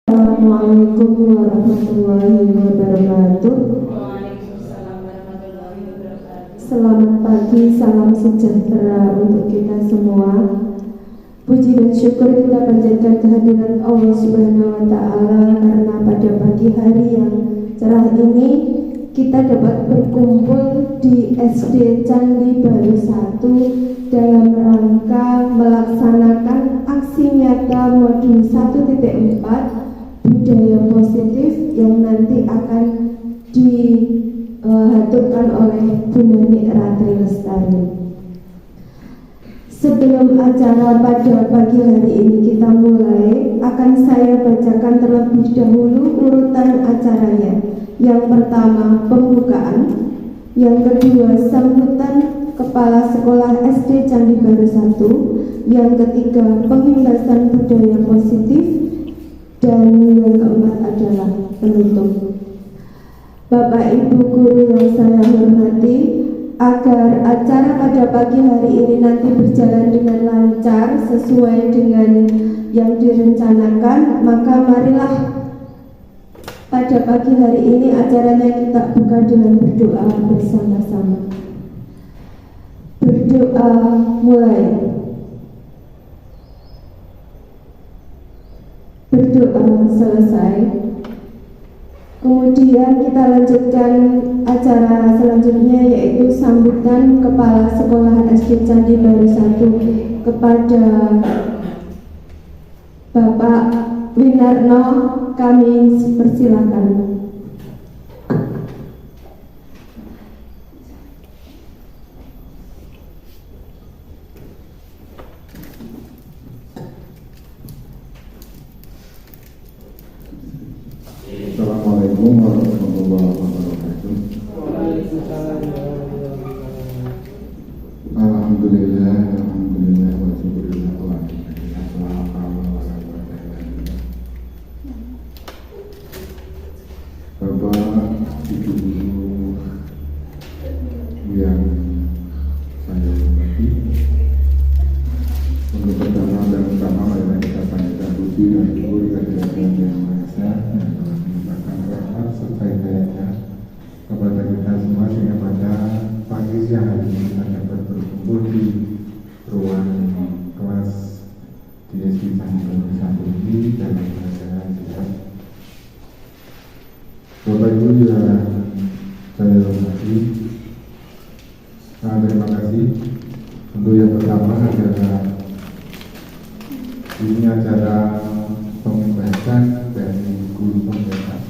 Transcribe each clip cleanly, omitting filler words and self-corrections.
Assalamualaikum warahmatullahi wabarakatuh. Waalaikumsalam warahmatullahi wabarakatuh. Selamat pagi, salam sejahtera untuk kita semua. Puji dan syukur kita panjatkan kehadirat Allah Subhanahu wa Ta'ala karena pada pagi hari yang cerah ini kita dapat berkumpul di SD Candi Baru 1 dalam rangka melaksanakan aksi nyata modul 1.4 budaya positif yang nanti akan dihaturkan oleh Bu Nani Ratri Lestari. Sebelum acara pada pagi hari ini kita mulai, akan saya bacakan terlebih dahulu urutan acaranya. Yang pertama pembukaan, yang kedua sambutan Kepala Sekolah SD Candi Baru 1, yang ketiga penghimpasan budaya positif, dan yang keempat adalah penutup. Bapak Ibu guru yang saya hormati, agar acara pada pagi hari ini nanti berjalan dengan lancar sesuai dengan yang direncanakan, maka marilah pada pagi hari ini acaranya kita buka dengan berdoa bersama-sama. Berdoa mulai. Berdoa selesai. Kemudian kita lanjutkan acara selanjutnya, yaitu sambutan Kepala Sekolah SD Candi Baru 1 kepada Bapak Winarno. Kami persilakan. Assalamualaikum warahmatullahi wabarakatuh. Alhamdulillah wa syukurillah wa Bapak, Ibu guru yang saya hormati, untuk pertama dan utama marilah kita panjatkan puji dan syukur kehadirat Yang Maha Esa yang telah melimpahkan rahmat serta hidayahnya kepada kita semua, sehingga pada pagi siang hari ini kita dapat berkumpul di ruang kelas di SD Candi Baru 1 ini dalam acara siang. Bapak Ibu yang saya hormati, terima kasih. Untuk yang pertama adalah ini acara pembahasan dari guru pembahasan,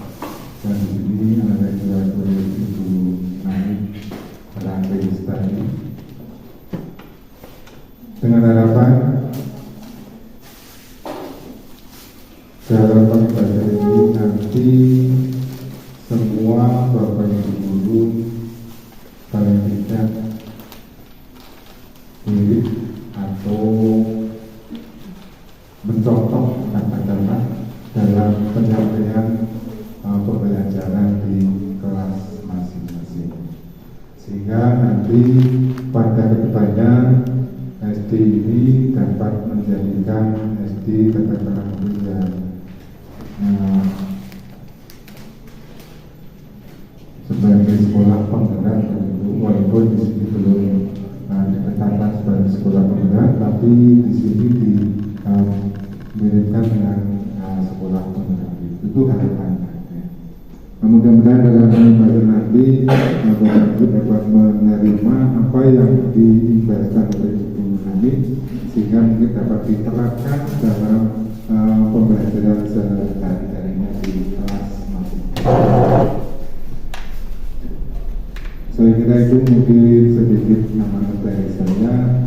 dan di sini ada guru Ibu Nani Ratri Lestari, dengan harapan dalam pembahasan ini nanti semua Bapak Ibu guru paling tidak mirip atau mencontoh kata-kata dalam penyampaian pembelajaran di kelas masing-masing, sehingga nanti pada kedepannya SD ini dapat menjadikan SD katakanlah yang sebagai sekolah penggerak, walaupun di sini belum ditetapkan sebagai sekolah penggerak, tapi di sini dimiripkan dengan sekolah penggerak. Itu harapannya. Nah, mudah-mudahan dalam pembahasan nanti Bapak Ibu dapat menerima apa yang diimbaskan oleh Ibu Nani, sehingga mungkin dapat diterapkan dalam pembelajaran sehari-harinya di kelas masing-masing. Saya kira itu mungkin sedikit amanat dari saya.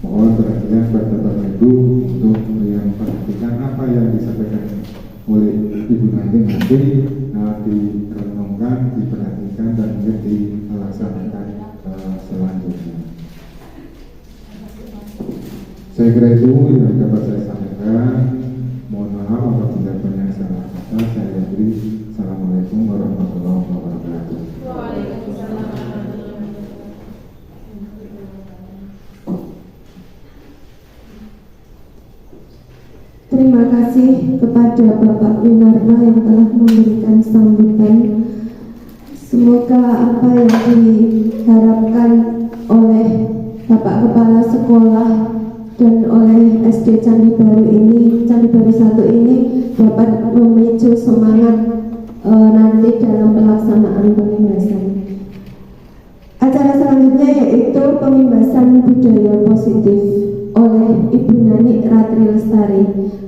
Mohon perhatian pada Bapak Ibu untuk yang perhatikan apa yang disampaikan oleh Ibu nanti direnungkan, diperhatikan, dan mungkin dilaksanakan selanjutnya. Saya kira itu yang dapat saya sampaikan. Mohon maaf apabila banyak salah kata. Saya akhiri. Assalamualaikum warahmatullahi wabarakatuh. Waalaikumsalam. Terima kasih kepada Bapak Winarno yang telah memberikan sambutan. Semoga apa yang diharapkan oleh Bapak Kepala Sekolah dan oleh SD Candi Baru 1 ini dapat memicu semangat nanti dalam pelaksanaan pemimbasan. Acara selanjutnya yaitu pemimbasan budaya positif oleh Ibu Nani Ratri Lestari.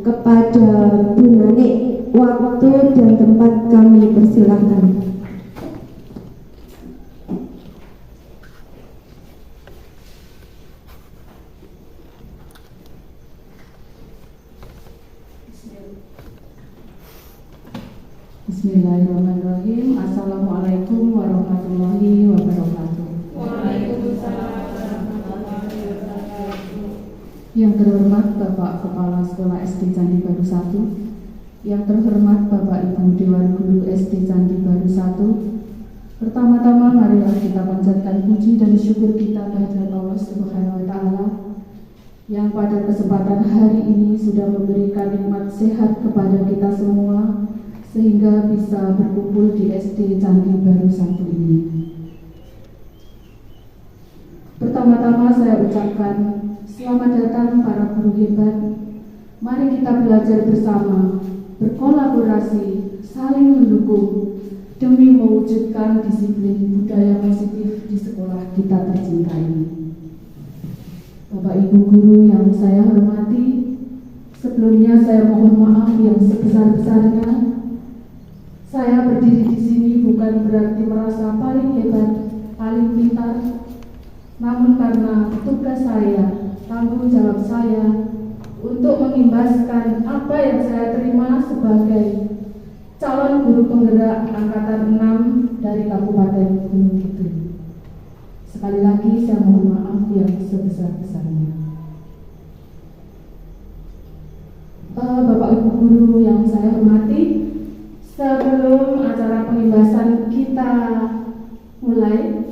Kepada Bu Nani, waktu dan tempat kami persilahkan. Bismillahirrahmanirrahim. Assalamualaikum warahmatullahi wabarakatuh. Waalaikumsalam warahmatullahi wabarakatuh. Yang terhormat Bapak Kepala Sekolah SD Candi Baru 1, yang terhormat Bapak Ibu Dewan Guru SD Candi Baru 1, pertama-tama marilah kita panjatkan puji dan syukur kita kehadirat Allah Subhanahu wa Ta'ala yang pada kesempatan hari ini sudah memberikan nikmat sehat kepada kita semua, sehingga bisa berkumpul di SD Candi Baru 1 ini. Pertama-tama saya ucapkan selamat datang para guru hebat. Mari kita belajar bersama, berkolaborasi, saling mendukung demi mewujudkan disiplin budaya positif di sekolah kita tercinta ini. Bapak Ibu guru yang saya hormati, sebelumnya saya mohon maaf yang sebesar-besarnya. Saya berdiri di sini bukan berarti merasa paling hebat, paling pintar, namun karena tugas saya, tanggung jawab saya untuk mengimbaskan apa yang saya terima sebagai calon guru penggerak angkatan 6 dari Kabupaten Gunung Kidul. Sekali lagi saya mohon maaf yang sebesar-besarnya. Bapak Ibu guru yang saya hormati, sebelum acara pengimbasan kita mulai,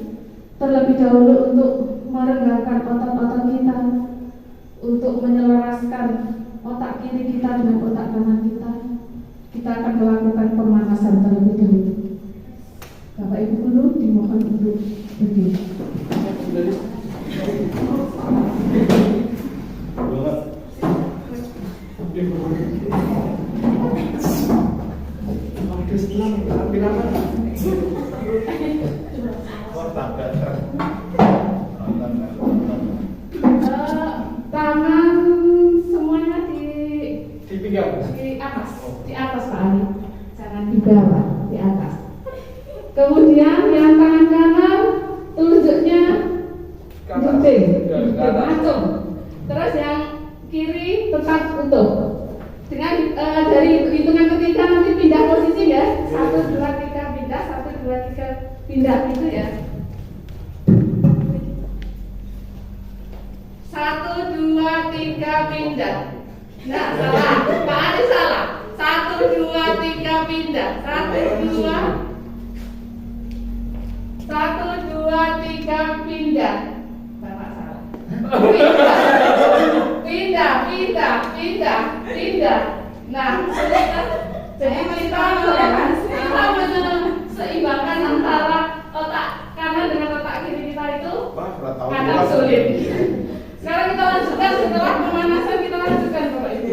terlebih dahulu untuk merenggangkan otot-otot kita, untuk menyelaraskan otak kiri kita dengan otak kanan kita akan melakukan pemanasan terlebih dahulu. Bapak Ibu guru dimohon untuk berdiri. Tangan semuanya di atas Pak Ali, jangan di bawah, di atas. Kemudian yang tangan kanan telunjuknya gunting, langsung. Terus yang kiri tetap utuh. Dengan dari hitungan ketiga nanti pindah posisi ya. 1, 2, 3 pindah, 1, 2, 3 pindah gitu ya. 1, 2, 3 pindah. Nah, salah. Pak Ali salah. 1, 2, 3 pindah. 1, 2 3 pindah. Bapak salah. Pindah. Nah, jadi kita seimbangkan antara otak kanan dengan otak kiri kita itu kadang sulit. Sekarang kita lanjutkan, setelah pemanasan kita lanjutkan Bapak Ibu.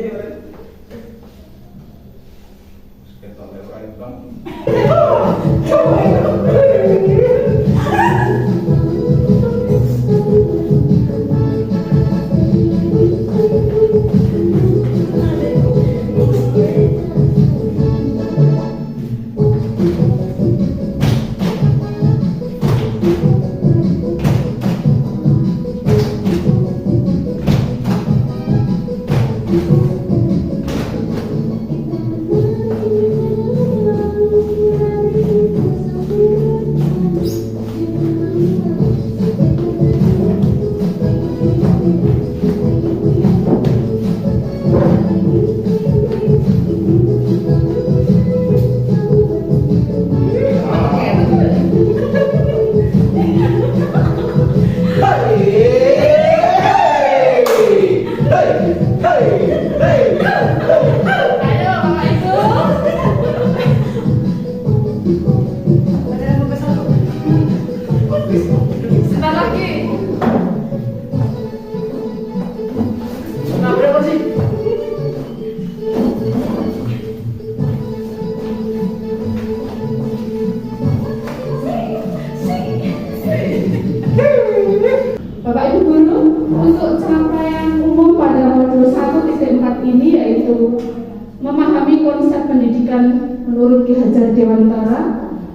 menurut Ki Hajar Dewantara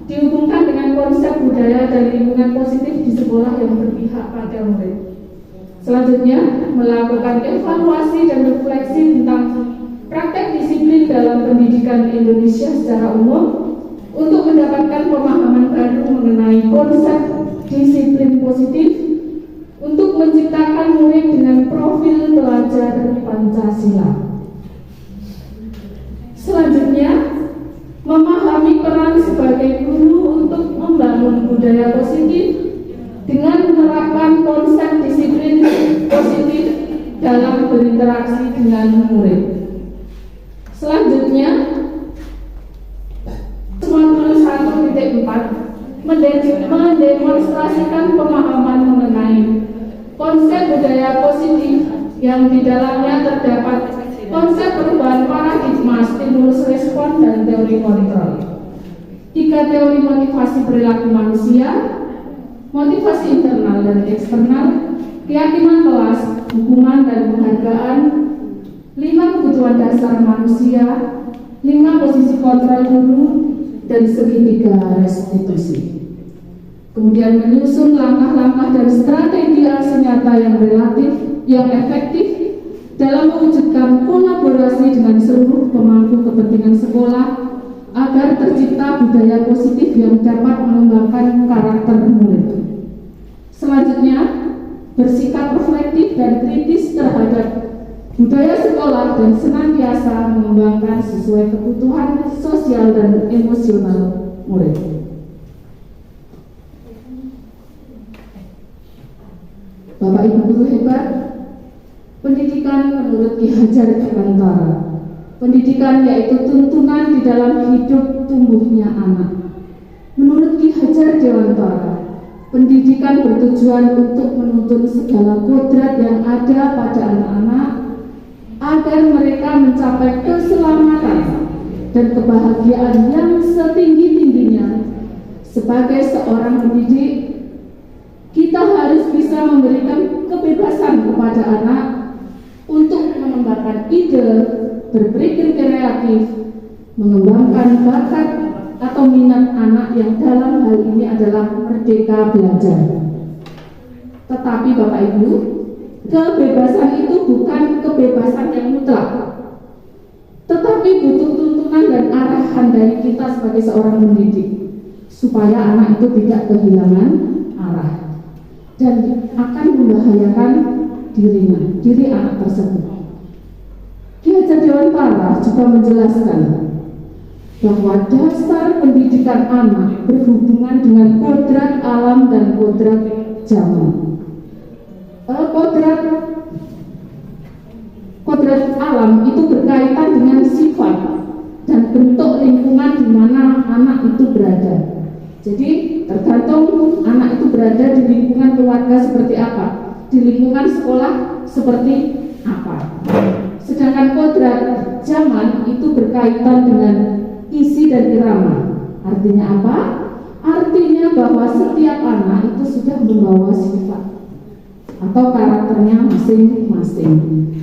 dihubungkan dengan konsep budaya dan lingkungan positif di sekolah yang berpihak pada murid. Selanjutnya, melakukan evaluasi dan refleksi tentang praktek disiplin dalam pendidikan Indonesia secara umum untuk mendapatkan pemahaman baru mengenai konsep disiplin positif untuk menciptakan murid dengan profil pelajar Pancasila. Selanjutnya, memahami peran sebagai guru untuk membangun budaya positif dengan menerapkan konsep disiplin positif dalam berinteraksi dengan murid. Selanjutnya, 91.4 mendemonstrasikan pemahaman mengenai konsep budaya positif yang di dalamnya terdapat konsep perubahan paradigma, stimulus respon, dan teori kontrol. 3 teori motivasi perilaku manusia, motivasi internal dan eksternal, keyakinan kelas, hukuman dan penghargaan, 5 kebutuhan dasar manusia, 5 posisi kontrol guru, dan segitiga restitusi. Kemudian menyusun langkah-langkah dan strategi aksi nyata yang relatif, yang efektif dalam mewujudkan kolaborasi dengan seluruh pemangku kepentingan sekolah agar tercipta budaya positif yang dapat mengembangkan karakter murid. Selanjutnya, bersikap reflektif dan kritis terhadap budaya sekolah dan senantiasa mengembangkan sesuai kebutuhan sosial dan emosional murid. Bapak Ibu guru hebat, pendidikan menurut Ki Hajar Dewantara, pendidikan yaitu tuntunan di dalam hidup tumbuhnya anak. Menurut Ki Hajar Dewantara, pendidikan bertujuan untuk menuntun segala kodrat yang ada pada anak-anak agar mereka mencapai keselamatan dan kebahagiaan yang setinggi-tingginya. Sebagai seorang pendidik, kita harus bisa memberikan kebebasan kepada anak untuk mengembangkan ide, berpikir kreatif, mengembangkan bakat atau minat anak yang dalam hal ini adalah merdeka belajar. Tetapi Bapak Ibu, kebebasan itu bukan kebebasan yang mutlak, tetapi butuh tuntunan dan arahan dari kita sebagai seorang pendidik supaya anak itu tidak kehilangan arah dan akan membahayakan diri anak tersebut. Ki Hajar Dewantara juga menjelaskan bahwa dasar pendidikan anak berhubungan dengan kodrat alam dan kodrat zaman. Kodrat alam itu berkaitan dengan sifat dan bentuk lingkungan di mana anak itu berada. Jadi tergantung anak itu berada di lingkungan keluarga seperti apa, di lingkungan sekolah seperti apa. Sedangkan kodrat zaman itu berkaitan dengan isi dan irama. Artinya apa? Artinya bahwa setiap anak itu sudah membawa sifat atau karakternya masing-masing.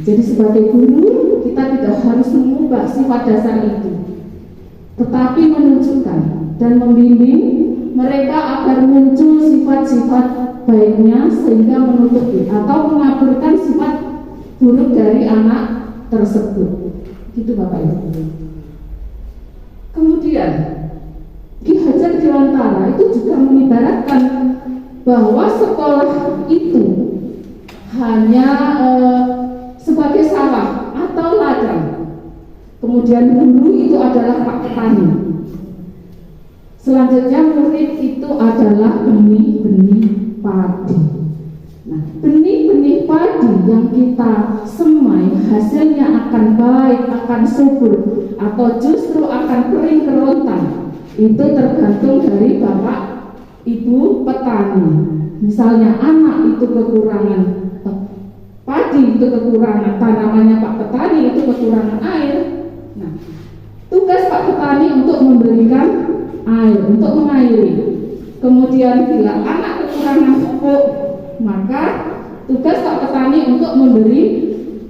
Jadi sebagai guru kita tidak harus mengubah sifat dasar itu, tetapi menunjukkan dan membimbing mereka agar muncul sifat-sifat baiknya sehingga menutupi atau mengaburkan sifat buruk dari anak tersebut. Gitu Bapak Ibu. Kemudian Ki Hajar Dewantara itu juga mengibaratkan bahwa sekolah itu hanya sebagai sawah atau ladang. Kemudian guru itu adalah pak petani. Selanjutnya murid itu adalah benih-benih padi. Nah, benih-benih padi yang kita semai hasilnya akan baik, akan subur, atau justru akan kering kerontang. Itu tergantung dari bapak ibu petani. Misalnya anak itu kekurangan padi, itu kekurangan tanamannya pak petani, itu kekurangan air. Nah, tugas pak petani untuk memberikan air, untuk mengairi. Kemudian bila anak kekurangan pupuk, maka tugas pak petani untuk memberi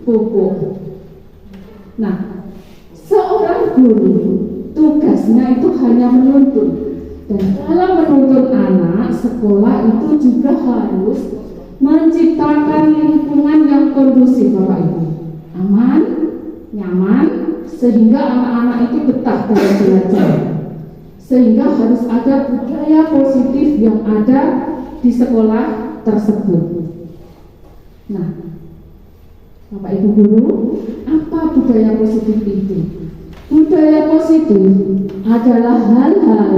pupuk. Nah, seorang guru tugas tugasnya itu hanya menuntun. Dan dalam menuntun anak, sekolah itu juga harus menciptakan lingkungan yang kondusif, Bapak Ibu, aman, nyaman, sehingga anak-anak itu betah dalam belajar. Sehingga harus ada budaya positif yang ada di sekolah tersebut. Nah, Bapak Ibu guru, apa budaya positif itu? Budaya positif adalah hal-hal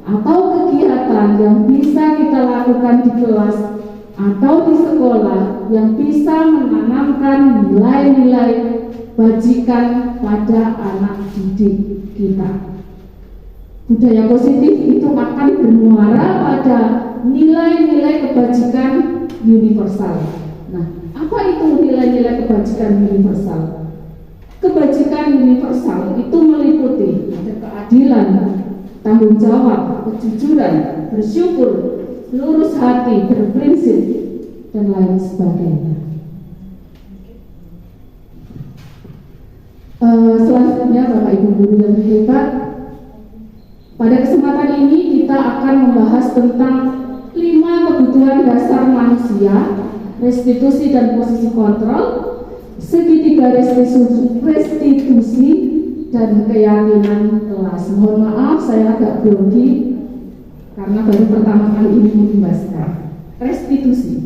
atau kegiatan yang bisa kita lakukan di kelas atau di sekolah yang bisa menanamkan nilai-nilai bajikan pada anak didik kita. Budaya positif itu akan bermuara pada nilai-nilai kebajikan universal. Nah, apa itu nilai-nilai kebajikan universal? Kebajikan universal itu meliputi ada keadilan, tanggung jawab, kejujuran, bersyukur, lurus hati, berprinsip, dan lain sebagainya. Selanjutnya, Bapak Ibu guru yang hebat, pada kesempatan ini kita akan membahas tentang 5 kebutuhan dasar manusia, restitusi dan posisi kontrol, segitiga restitusi dan keyakinan kelas. Mohon maaf saya agak grogi karena baru pertama kali ini membahasnya. Restitusi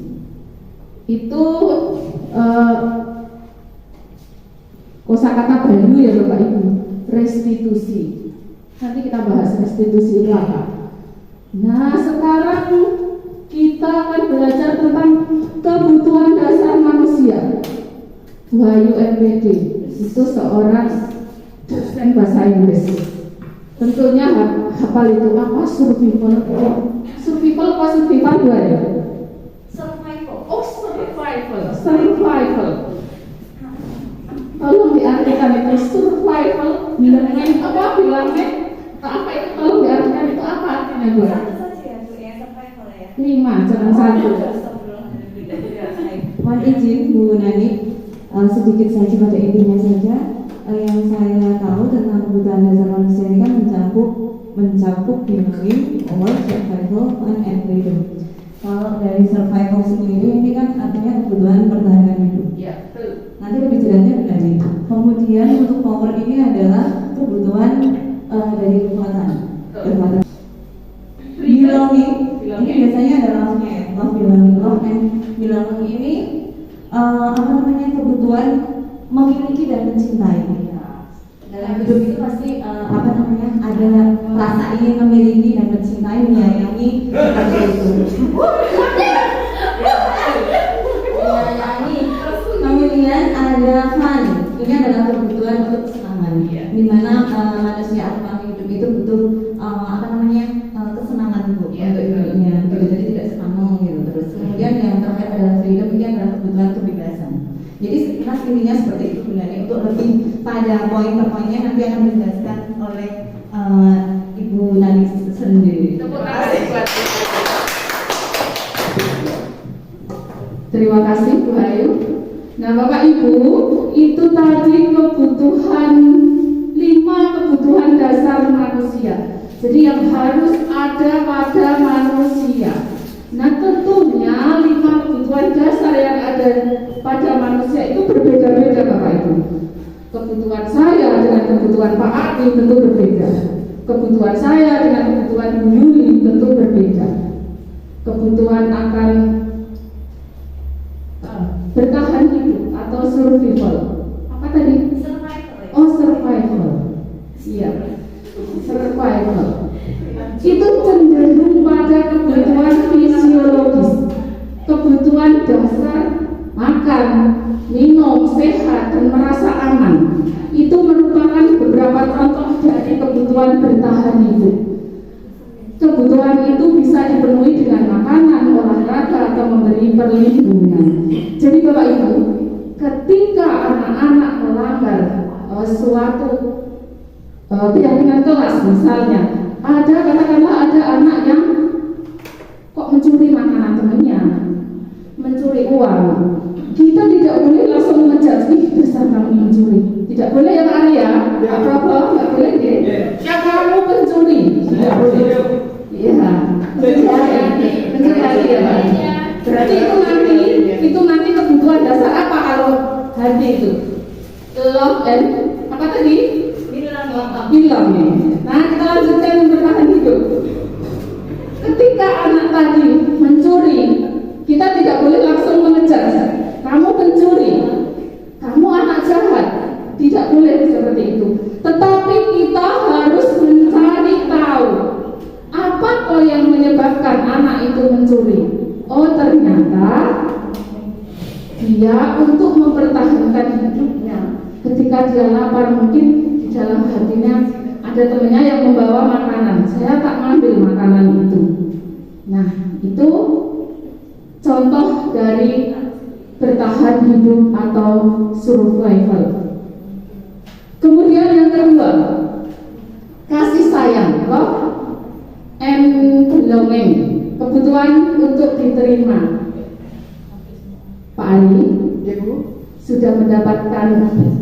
itu kosakata baru ya Bapak Ibu. Restitusi. Nanti kita bahas restitusi itu apa. Nah, sekarang kita akan belajar tentang kebutuhan dasar manusia. Wahyu MPD itu seorang dosen bahasa Inggris. Tentunya hafal itu apa? Survival apa survival dua ya? Survival. Oh, survival. Tolong diartikan itu survival. Bilangnya apa? Apa itu? Tolong diartikan itu apa artinya Bu? Satu saja ya Bu ya, survival ya. 5, jangan 1. Mohon izin Bu Nani, sedikit saja pada intinya saja. Yang saya tahu tentang kebutuhan dasar manusia ini kan mencakup belonging, work, survival, and freedom. Kalau dari survival sendiri ini kan artinya kebutuhan pertahanan hidup. Ya, betul. Nanti lebih jelasnya Bu Nani. Kemudian untuk power ini adalah kebutuhan dari kekuatan. Belonging ini biasanya ada love-nya ya, love and belonging ini kebutuhan memiliki dan mencintai. Dalam hidup itu pasti ada rasa ingin memiliki dan mencintai, menyayangi seperti itu. Menyayangi. Kemudian ada fun. Ini adalah kebutuhan untuk kesenangan. Di mana manusia atau makhluk hidup itu butuh kesenangan untuk hidupnya. Jadi tidak senang gitu terus. Kemudian yang terakhir adalah freedom. Ini adalah kebutuhan kebebasan. Jadi sekilas intinya seperti itu sebenarnya. Untuk lebih pada poin per poinnya nanti akan dijelaskan oleh Ibu Nani sendiri. Terima kasih Bu Ayu. Nah Bapak Ibu, itu tadi kebutuhan 5 kebutuhan dasar manusia. Jadi yang harus ada pada manusia. Nah tentunya 5 kebutuhan dasar yang ada pada manusia itu berbeda-beda Bapak Ibu. Kebutuhan saya dengan kebutuhan Pak Adi tentu berbeda. Kebutuhan saya dengan kebutuhan Bu Yuli tentu berbeda. Kebutuhan akan bertahan hidup atau survival. Apa tadi? Survival. Oh, survival. Iya. Survival. Itu cenderung pada kebutuhan fisiologis. Kebutuhan dasar makan, minum, sehat, dan merasa aman. Itu merupakan beberapa contoh dari kebutuhan bertahan hidup. Kebutuhan itu bisa dipenuhi dengan makanan, olahraga, atau memberi perlindungan. Jadi Bapak Ibu, ketika anak-anak melanggar suatu keyakinan kelas misalnya, katakanlah ada anak yang kok mencuri makanan temannya, mencuri uang, kita tidak boleh langsung menjudge, ih dasar kamu mencuri. Tidak boleh ya Pak Arya, nggak boleh deh. Siapa kamu susah nih. Nah, kita lanjutkan bertahan hidup. Ketika anak tadi mencuri, kita tidak boleh langsung mengejar. Kamu pencuri, kamu anak jahat, tidak boleh seperti itu. Tetapi kita harus mencari tahu apa kok yang menyebabkan anak itu mencuri. Oh, ternyata dia untuk mempertahankan hidupnya. Ketika dia lapar, mungkin di dalam hatinya ada temannya yang membawa makanan. Saya tak mengambil makanan itu. Nah, itu contoh dari bertahan hidup atau survival. Kemudian yang kedua, kasih sayang, love and belonging, kebutuhan untuk diterima. Pak Ali, sudah mendapatkan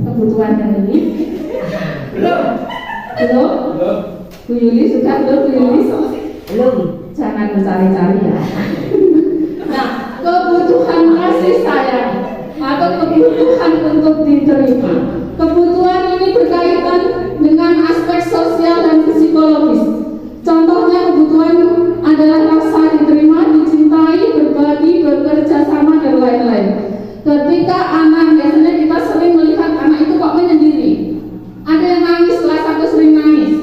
kebutuhan yang ini? Belum? Bu Yuli sudah belum? Bu Yuli? Belum. Jangan mencari-cari ya. Nah, kebutuhan kasih sayang atau kebutuhan untuk diterima. Kebutuhan ini berkaitan dengan aspek sosial dan psikologis. Contohnya kebutuhan adalah rasa diterima, dicintai, berbagi, bekerja sama dan lain-lain. Ketika anak, biasanya kita sering melihat anak itu kok menyendiri. Ada yang nangis, salah satu sering nangis,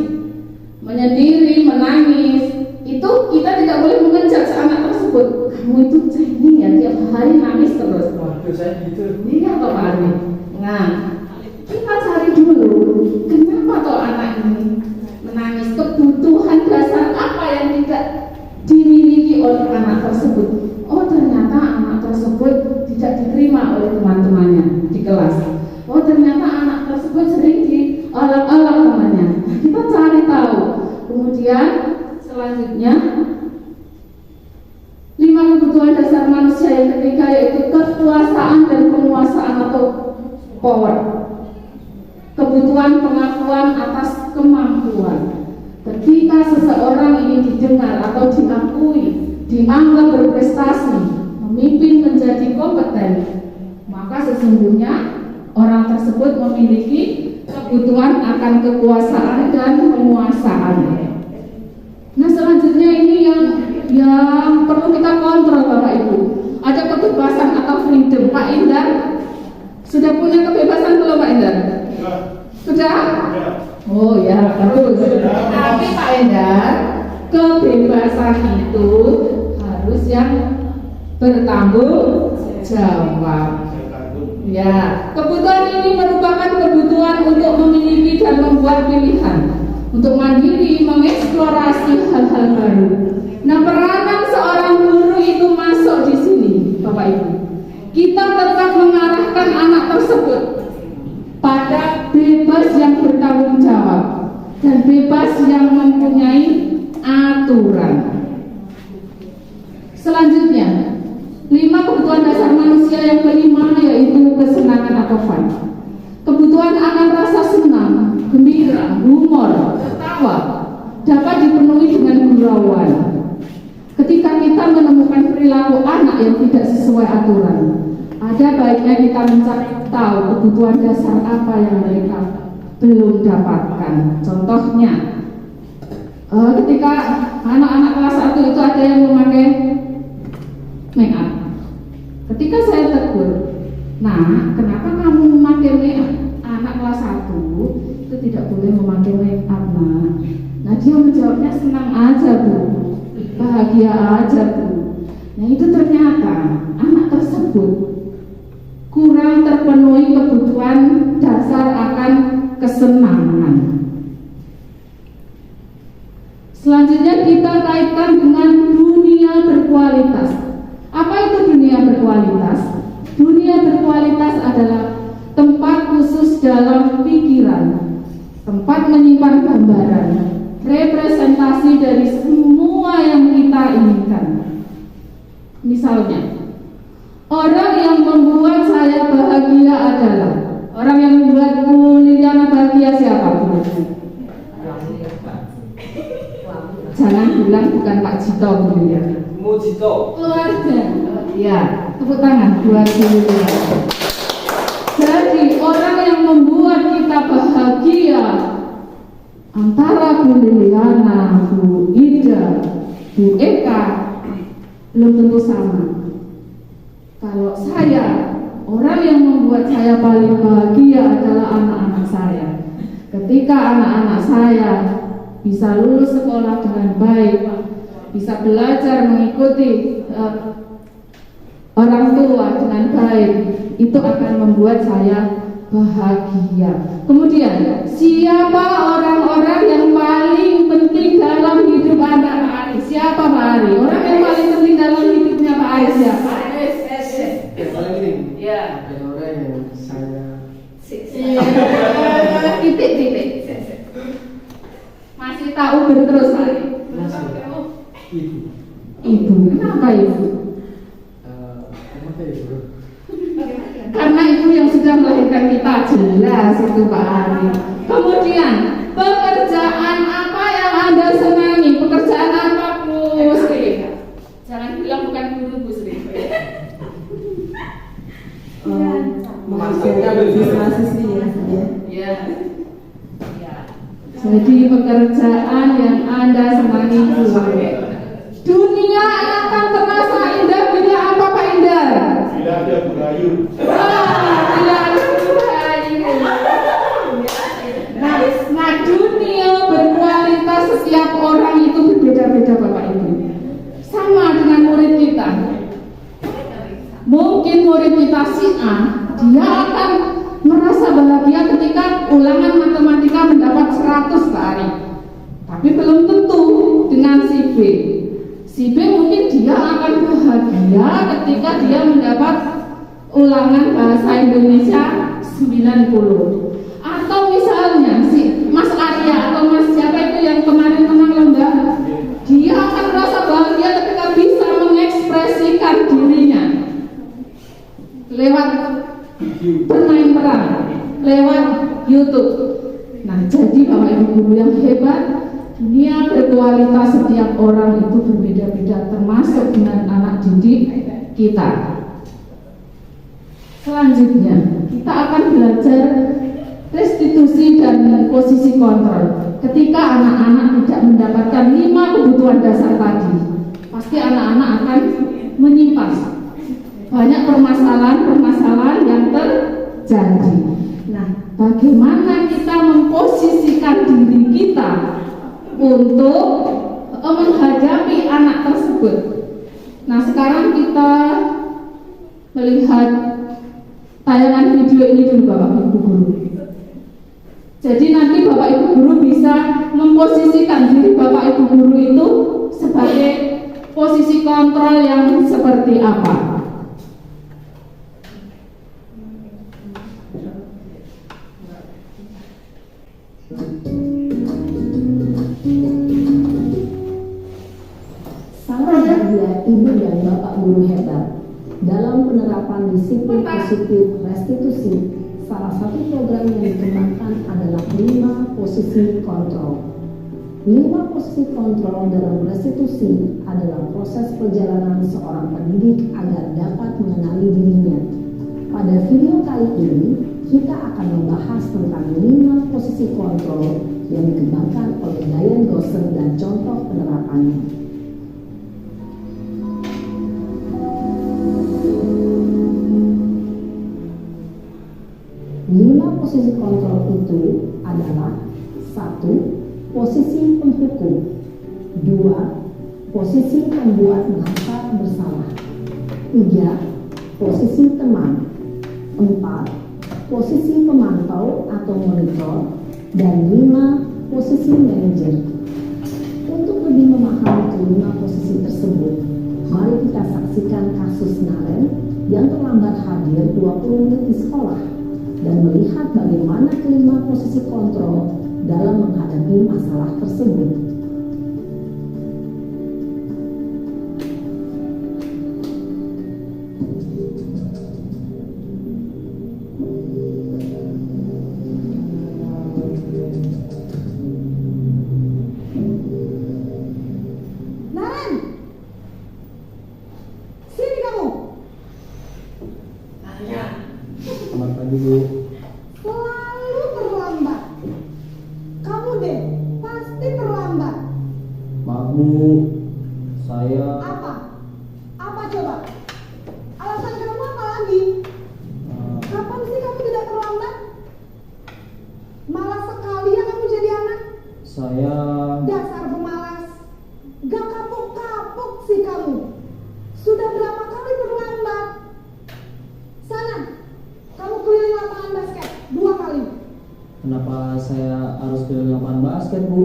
menyendiri, menangis. Itu kita tidak boleh mengejar anak tersebut. Kamu itu cengeng ya, tiap hari nangis terus. Waduh, saya gitu. Iya Pak Ari. Nah, kita cari dulu kenapa toh anak ini menangis, kebutuhan dasar apa yang tidak dimiliki oleh anak tersebut. Oh, ternyata anak tersebut tidak diterima oleh teman-temannya di kelas. Oh, ternyata anak tersebut sering diolok-olok temannya. Kita cari tahu. Kemudian selanjutnya 5 kebutuhan dasar manusia yang ketiga yaitu kekuasaan dan penguasaan atau power. Kebutuhan pengakuan atas kemampuan. Ketika seseorang ini didengar atau diakui, dianggap berprestasi, memimpin menjadi kompeten, maka sesungguhnya orang tersebut memiliki kebutuhan akan kekuasaan dan penguasaan. Nah, selanjutnya ini yang perlu kita kontrol Bapak Ibu. Ada kebebasan atau freedom. Pak Indar sudah punya kebebasan belum Pak Indar? Sudah? Oh ya, bagus. Tapi Pak Indar, kebebasan itu harus yang bertanggung jawab. Ya, kebutuhan ini merupakan kebutuhan untuk memiliki dan membuat pilihan, untuk mandiri, mengeksplorasi hal-hal baru. Nah, peranan seorang guru itu masuk di sini, Bapak Ibu. Kita tetap mengarahkan anak tersebut pada bebas yang bertanggung jawab dan bebas yang mempunyai aturan. Selanjutnya, 5 kebutuhan dasar manusia yang kelima yaitu kesenangan atau fun. Kebutuhan akan rasa senang, gembira, humor, tertawa dapat dipenuhi dengan gurauan. Ketika kita menemukan perilaku anak yang tidak sesuai aturan, ada baiknya kita mencari tahu kebutuhan dasar apa yang mereka belum dapatkan. Contohnya, ketika anak-anak kelas 1 itu ada yang memakai make up. Ketika saya tegur, nah, kenapa kamu memakai make up? Anak kelas 1 itu tidak boleh memakai make up, nah dia menjawabnya senang aja Bu, bahagia aja Bu. Nah, itu ternyata anak tersebut kurang terpenuhi kebutuhan dasar akan kesenangan. Selanjutnya kita kaitkan dengan dunia berkualitas. Apa itu dunia berkualitas? Dunia berkualitas adalah tempat khusus dalam pikiran, tempat menyimpan gambaran, representasi dari semua yang kita inginkan. Misalnya, orang yang membuat saya bahagia adalah, orang yang membuat Bu Liliana bahagia siapa? Jangan bilang bukan Pak Jito Bu Liliana. Mu Jito. Keluarga. Ya, tepuk tangan buat Bu Liliana. Jadi orang yang membuat kita bahagia antara Bu Liliana, Bu Ida, Bu Eka belum tentu sama. Kalau saya, orang yang membuat saya paling bahagia adalah anak-anak saya. Ketika anak-anak saya bisa lulus sekolah dengan baik, bisa belajar mengikuti orang tua dengan baik, itu akan membuat saya bahagia. Kemudian, siapa orang-orang yang paling penting dalam hidup anak Pak Aris? Siapa Pak Aris? Orang yang paling penting dalam hidupnya Pak Aris siapa? Yang paling penting. Ya. Ada orang yang saya. Titik. Masih tahu terus Pak Aris? Ibu. Ibu, kenapa ibu? Kenapa ibu? Karena ibu yang sudah melahirkan kita, jelas itu Pak Ari. Kemudian, pekerjaan apa yang Anda senangi? Pekerjaan apa Bu Sri? Jangan bilang bukan guru Bu Sri. Maksudnya mahasiswi ya. Ya. Jadi pekerjaan yang Anda senangi Bu. Dunia akan terasa indah bila apa Pak Indar? Bila ada burayu. Bila ada burayu. Nah, dunia berkualitas, setiap orang itu berbeda-beda Bapak Ibu. Sama dengan murid kita. Mungkin murid kita si A, dia akan merasa bahagia ketika ulangan matematika mendapat 100 Pak Ari. Tapi belum tentu dengan si B. Si B mungkin dia akan bahagia ketika dia mendapat ulangan bahasa Indonesia 90. Atau misalnya si Mas Arya atau Mas siapa itu yang kemarin menang lomba, dia akan merasa bahagia ketika bisa mengekspresikan dirinya lewat bermain peran, lewat YouTube. Nah, jadi Bapak Ibu guru yang hebat, dunia berkualitas, setiap orang itu berbeda-beda, termasuk dengan anak didik kita. Selanjutnya, kita akan belajar restitusi dan posisi kontrol. Ketika anak-anak tidak mendapatkan 5 kebutuhan dasar tadi, pasti anak-anak akan menyimpan banyak permasalahan-permasalahan yang terjadi. Nah, bagaimana kita memposisikan diri kita untuk menghadapi anak tersebut? Nah, sekarang kita melihat tayangan video ini dulu Bapak Ibu guru. Jadi nanti Bapak Ibu guru bisa memposisikan diri Bapak Ibu guru itu sebagai posisi kontrol yang seperti apa. Ibu dan Bapak guru hebat dalam penerapan disiplin positif restitusi. Salah satu program yang dikembangkan adalah 5 posisi kontrol. 5 posisi kontrol dalam restitusi adalah proses perjalanan seorang pendidik agar dapat mengenali dirinya. Pada video kali ini kita akan membahas tentang 5 posisi kontrol yang dikembangkan oleh Diane Gosser dan contoh penerapannya. 5 posisi kontrol itu adalah 1. Posisi penghukum, 2. Posisi pembuat merasa bersalah, 3. Posisi teman, 4. Posisi pemantau atau monitor, dan 5. Posisi manajer. Untuk lebih memahami kelima posisi tersebut, mari kita saksikan kasus Naren yang terlambat hadir 20 menit di sekolah dan melihat bagaimana kelima posisi kontrol dalam menghadapi masalah tersebut. Naren, sini kamu. Selamat pagi Bu. Selalu terlambat. Kamu deh Bu, saya Apa? Apa coba? Alasan kamu apa lagi? Kapan sih kamu tidak terlambat? Malas sekali ya kamu jadi anak. saya Dasar pemalas. Gak kapok-kapok sih kamu. Sudah berapa kali terlambat? Sana, kamu keliling lapangan basket 2 kali. kenapa saya harus keliling lapangan basket, Bu?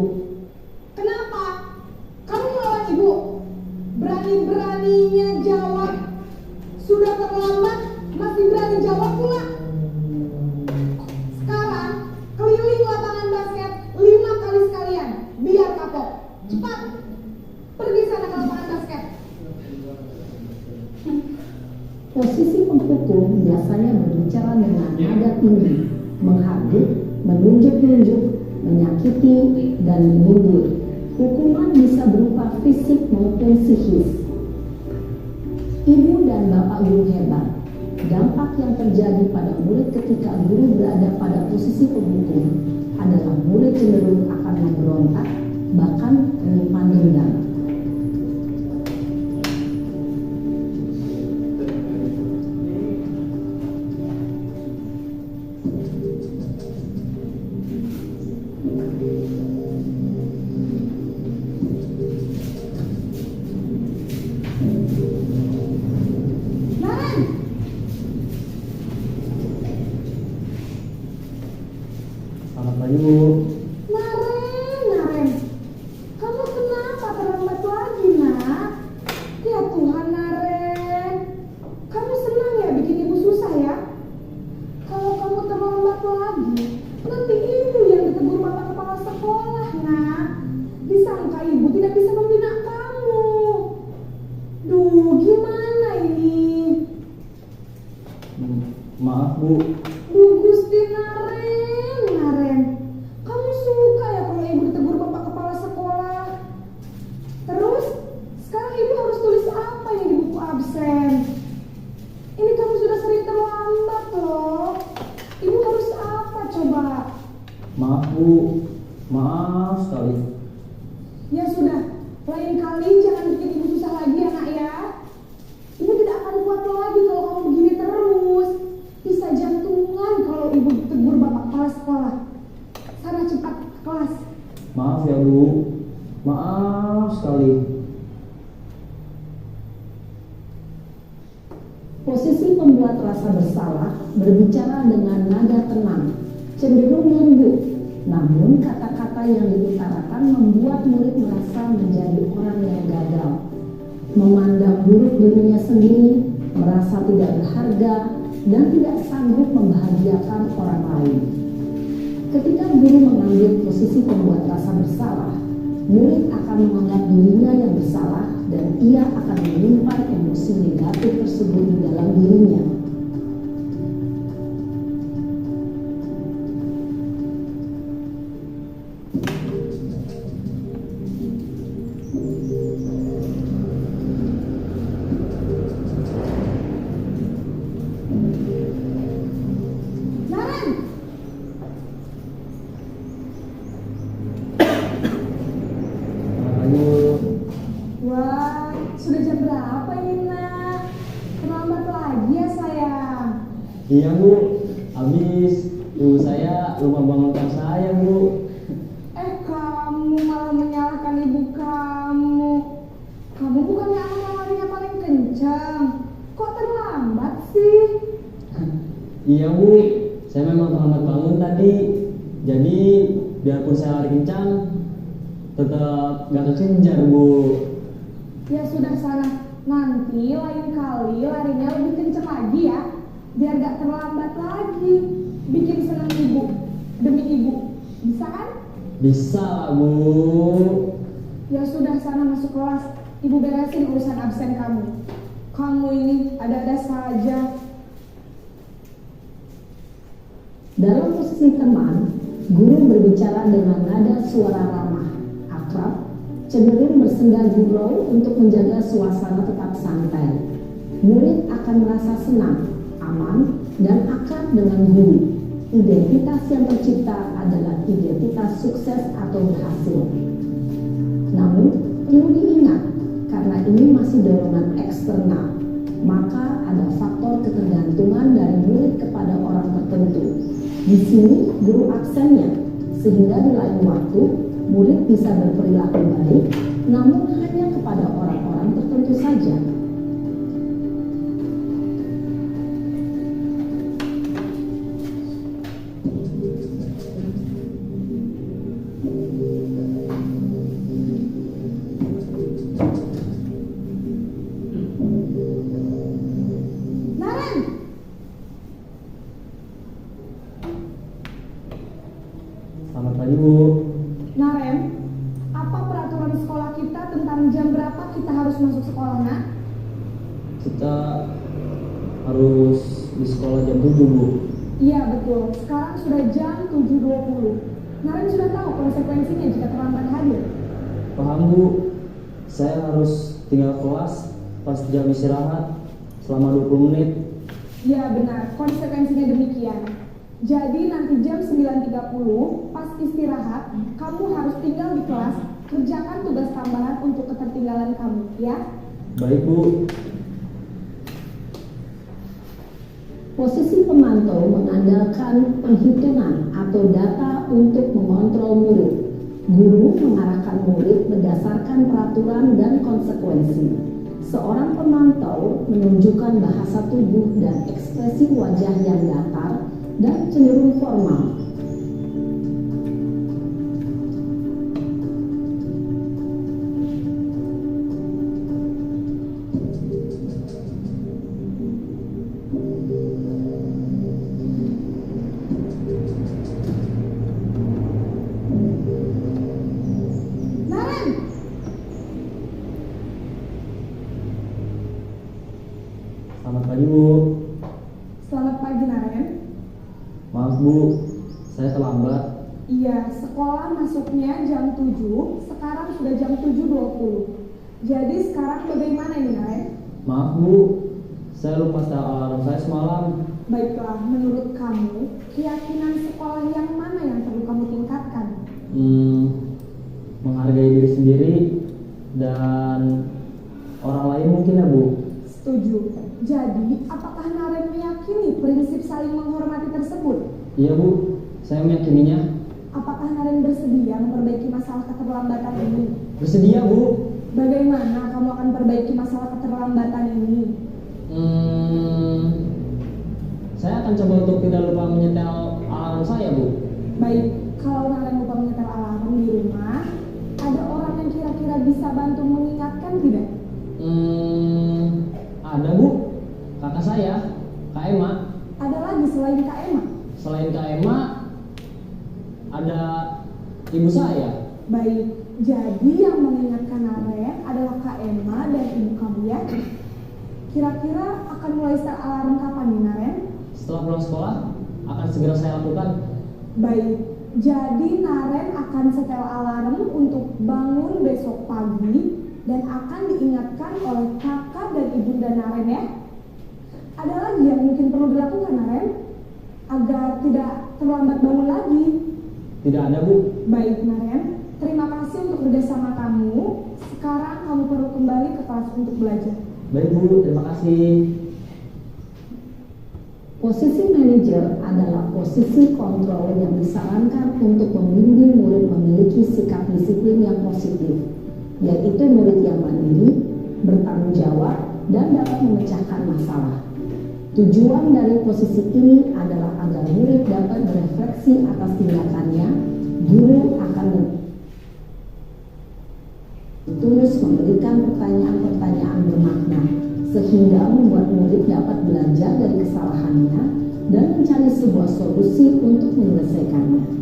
Kenapa? Kamu melawan ibu. Berani-beraninya jawab. Sudah terlambat, masih berani jawab pula. Sekarang, keliling lapangan basket 5 kali sekalian. Biar kapok. Cepat. Pergi sana ke lapangan basket. Posisi penghukum biasanya berbicara dengan nada tinggi, menghardit, menunjuk-nunjuk, menyakiti, dan menyindir. Hukuman bisa berupa fisik maupun psikis. Ibu dan bapak guru hebat. Dampak yang terjadi pada murid ketika guru berada pada posisi penghukum adalah murid cenderung akan memberontak, bahkan menyimpan dendam. Naren! Selamat pagi, Bu. Naren! Kamu kenapa terlambat lagi, nak? Ya Tuhan, Naren. Kamu senang ya bikin ibu susah ya? Kalau kamu terlambat lagi, nanti ibu yang ditegur bapak kepala sekolah, nak. Disangka ibu tidak bisa membina kamu. Duh, gimana ini? Maaf, Bu. Duh, Gusti Naren. Kamu suka ya kalau ibu ditegur bapak kepala sekolah? Terus, sekarang ibu harus tulis apa yang di buku absen? Ini kamu sudah sering terlambat loh. Ibu harus apa coba? Maaf, Bu. Maaf sekali. Ya sudah, lain kali jangan bikin ibu susah lagi ya, nak ya. Ibu tidak akan kuat lagi kalau kamu begini terus. Bisa jantungan kalau ibu ditegur bapak kepala sekolah. Sana cepat ke kelas. Maaf ya, Bu. Maaf sekali. Posisi pembuat rasa bersalah berbicara dengan nada tenang, cenderung lembut. Namun kata-kata yang diutarakan membuat murid merasa menjadi orang yang gagal, memandang buruk dirinya sendiri, merasa tidak berharga, dan tidak sanggup membahagiakan orang lain. Ketika guru mengambil posisi pembuat rasa bersalah, murid akan menganggap dirinya yang bersalah dan ia akan menyimpan emosi negatif tersebut di dalam dirinya. Naren! Ayo. Wah, sudah jam berapa ini, nak? Terlambat lagi ya, sayang. Iya, Bu. Habis ibu saya lupa bangunkan saya, Bu. Kamu malah menyalahkan ibu kamu. Kamu bukannya anak yang larinya paling kencang. Kok terlambat sih? Iya, Bu. Saya memang terlambat bangun tadi. Jadi biarpun saya lari kencang, tetap gak kekejar, Bu. Ya sudah sana. Nanti lain kali larinya lebih kencang lagi ya. Biar gak terlambat lagi. Bikin senang ibu. Demi ibu. Bisa kan? Bisa lah, Bu. Ya sudah sana masuk kelas. Ibu beresin urusan absen kamu. Kamu ini ada-ada saja. Dalam posisi teman, guru berbicara dengan nada suara ramah, akrab, cenderung bersenda gurau untuk menjaga suasana tetap santai. Murid akan merasa senang, aman, dan akrab dengan guru. Identitas yang tercipta adalah identitas sukses atau berhasil. Namun, Perlu diingat, karena ini masih dorongan eksternal, maka ada faktor ketergantungan dari murid kepada orang tertentu. Di sini guru aksennya, sehingga di lain waktu murid bisa berperilaku baik, namun hanya kepada orang-orang tertentu saja. Naren, Selamat pagi Bu. Naren, apa peraturan sekolah kita tentang jam berapa kita harus masuk sekolah, nak? Kita harus di sekolah jam 7 Bu. Iya betul, sekarang sudah jam 7.20. Naren sudah tahu konsekuensinya jika terlambat hadir. Paham Bu, saya harus tinggal kelas pas jam istirahat selama 20 menit. Iya benar, konsekuensinya demikian. Jadi nanti jam 9.30 pas istirahat, kamu harus tinggal di kelas, kerjakan tugas tambahan untuk ketertinggalan kamu, ya? Baik Bu. Posisi pemantau mengandalkan penghitungan atau data untuk mengontrol murid. Guru mengarahkan murid berdasarkan peraturan dan konsekuensi. Seorang pemantau menunjukkan bahasa tubuh dan ekspresi wajah yang datar dan cenderung formal. Naren, Selamat pagi Bu. selamat pagi Naren. Maaf Bu, saya terlambat. Iya, sekolah masuknya jam 7, sekarang sudah jam 7.20. Jadi sekarang bagaimana ini Naren? Maaf Bu, saya lupa setel alarm saya semalam. Baiklah, menurut kamu, keyakinan sekolah yang mana yang perlu kamu tingkatkan? Menghargai diri sendiri dan orang lain mungkin ya Bu. Setuju. Jadi, apakah Naren meyakini prinsip saling menghormati tersebut? Iya Bu, saya meyakininya. Apakah Naren bersedia memperbaiki masalah keterlambatan ini? Bersedia Bu. Bagaimana kamu akan perbaiki masalah keterlambatan ini? Saya akan coba untuk tidak lupa menyetel alarm saya Bu. Baik, kalau Naren lupa menyetel alarm di rumah, ada orang yang kira-kira bisa bantu mengingatkan tidak? Ada Bu, kakak saya, Kak Emma. Ada lagi selain Kak Emma? Selain Kak Emma, ada ibu saya. Baik, jadi yang mengingatkan Naren adalah Kak Emma dan ibu kamu ya? Kira-kira akan mulai start alarm kapan nih Naren? Setelah pulang sekolah, akan segera saya lakukan. Baik, jadi Naren akan setel alarm untuk bangun besok pagi dan akan diingatkan oleh kakak dan ibunda Naren ya. Ada lagi yang mungkin perlu dilakukan Naren agar tidak terlambat bangun lagi? Tidak ada Bu. Baik Naren, terima kasih untuk kerjasama kamu. Sekarang kamu perlu kembali ke kelas untuk belajar. Baik Bu, terima kasih. Posisi manajer adalah posisi kontrol yang disarankan untuk membimbing murid memiliki sikap disiplin yang positif, yaitu murid yang mandiri, bertanggung jawab, dan dapat memecahkan masalah. Tujuan dari posisi ini adalah agar murid dapat berefleksi atas tindakannya. Guru akan terus memberikan pertanyaan-pertanyaan bermakna, sehingga membuat murid dapat belajar dari kesalahannya dan mencari sebuah solusi untuk menyelesaikannya.